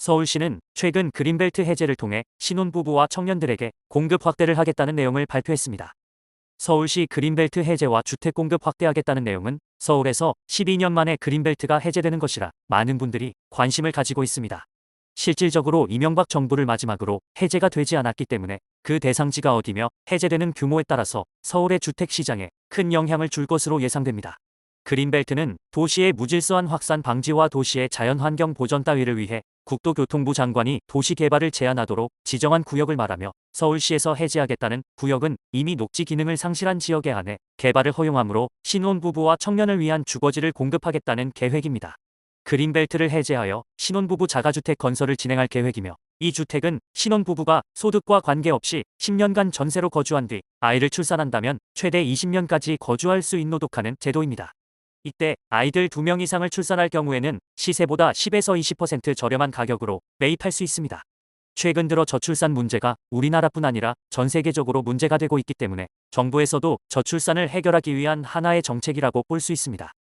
서울시는 최근 그린벨트 해제를 통해 신혼부부와 청년들에게 공급 확대를 하겠다는 내용을 발표했습니다. 서울시 그린벨트 해제와 주택 공급 확대하겠다는 내용은 서울에서 12년 만에 그린벨트가 해제되는 것이라 많은 분들이 관심을 가지고 있습니다. 실질적으로 이명박 정부를 마지막으로 해제가 되지 않았기 때문에 그 대상지가 어디며 해제되는 규모에 따라서 서울의 주택 시장에 큰 영향을 줄 것으로 예상됩니다. 그린벨트는 도시의 무질서한 확산 방지와 도시의 자연환경 보전 따위를 위해 국토교통부 장관이 도시 개발을 제한하도록 지정한 구역을 말하며 서울시에서 해제하겠다는 구역은 이미 녹지 기능을 상실한 지역에 한해 개발을 허용하므로 신혼부부와 청년을 위한 주거지를 공급하겠다는 계획입니다. 그린벨트를 해제하여 신혼부부 자가주택 건설을 진행할 계획이며 이 주택은 신혼부부가 소득과 관계없이 10년간 전세로 거주한 뒤 아이를 출산한다면 최대 20년까지 거주할 수 있도록 하는 제도입니다. 이때 아이들 2명 이상을 출산할 경우에는 시세보다 10에서 20% 저렴한 가격으로 매입할 수 있습니다. 최근 들어 저출산 문제가 우리나라뿐 아니라 전 세계적으로 문제가 되고 있기 때문에 정부에서도 저출산을 해결하기 위한 하나의 정책이라고 볼 수 있습니다.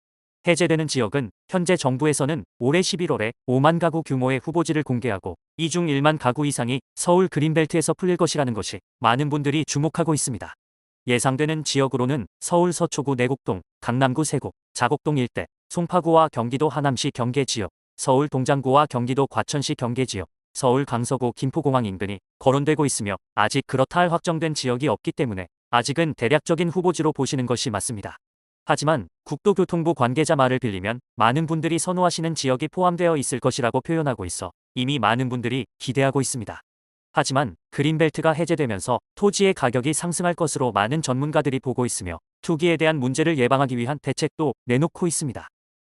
해제되는 지역은 현재 정부에서는 올해 11월에 5만 가구 규모의 후보지를 공개하고 이 중 1만 가구 이상이 서울 그린벨트에서 풀릴 것이라는 것이 많은 분들이 주목하고 있습니다. 예상되는 지역으로는 서울 서초구 내곡동, 강남구 세곡, 자곡동 일대, 송파구와 경기도 하남시 경계지역, 서울 동장구와 경기도 과천시 경계지역, 서울 강서구 김포공항 인근이 거론되고 있으며 아직 그렇다 할 확정된 지역이 없기 때문에 아직은 대략적인 후보지로 보시는 것이 맞습니다. 하지만 국토교통부 관계자 말을 빌리면 많은 분들이 선호하시는 지역이 포함되어 있을 것이라고 표현하고 있어 이미 많은 분들이 기대하고 있습니다. 하지만 그린벨트가 해제되면서 토지의 가격이 상승할 것으로 많은 전문가들이 보고 있으며 투기에 대한 문제를 예방하기 위한 대책도 내놓고 있습니다.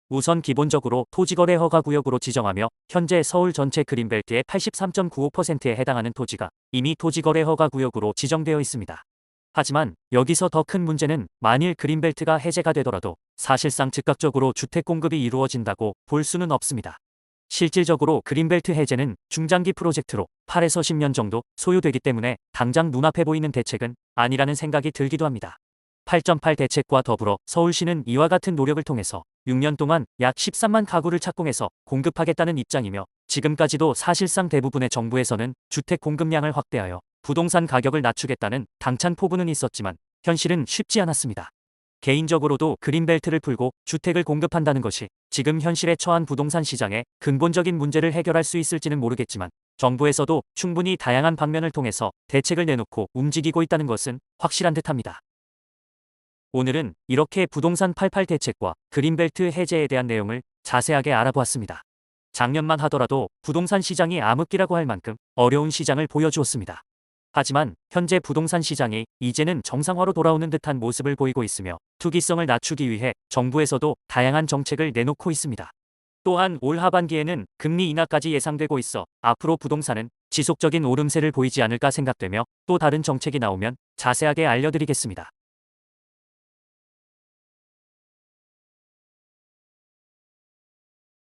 우선 기본적으로 토지거래 허가구역으로 지정하며 현재 서울 전체 그린벨트의 83.95%에 해당하는 토지가 이미 토지거래 허가구역으로 지정되어 있습니다. 하지만 여기서 더 큰 문제는 만일 그린벨트가 해제가 되더라도 사실상 즉각적으로 주택 공급이 이루어진다고 볼 수는 없습니다. 실질적으로 그린벨트 해제는 중장기 프로젝트로 8에서 10년 정도 소요되기 때문에 당장 눈앞에 보이는 대책은 아니라는 생각이 들기도 합니다. 8.8 대책과 더불어 서울시는 이와 같은 노력을 통해서 6년 동안 약 13만 가구를 착공해서 공급하겠다는 입장이며 지금까지도 사실상 대부분의 정부에서는 주택 공급량을 확대하여 부동산 가격을 낮추겠다는 당찬 포부는 있었지만 현실은 쉽지 않았습니다. 개인적으로도 그린벨트를 풀고 주택을 공급한다는 것이 지금 현실에 처한 부동산 시장의 근본적인 문제를 해결할 수 있을지는 모르겠지만 정부에서도 충분히 다양한 방면을 통해서 대책을 내놓고 움직이고 있다는 것은 확실한 듯합니다. 오늘은 이렇게 부동산 88 대책과 그린벨트 해제에 대한 내용을 자세하게 알아보았습니다. 작년만 하더라도 부동산 시장이 암흑기라고 할 만큼 어려운 시장을 보여주었습니다. 하지만 현재 부동산 시장이 이제는 정상화로 돌아오는 듯한 모습을 보이고 있으며 투기성을 낮추기 위해 정부에서도 다양한 정책을 내놓고 있습니다. 또한 올 하반기에는 금리 인하까지 예상되고 있어 앞으로 부동산은 지속적인 오름세를 보이지 않을까 생각되며 또 다른 정책이 나오면 자세하게 알려드리겠습니다.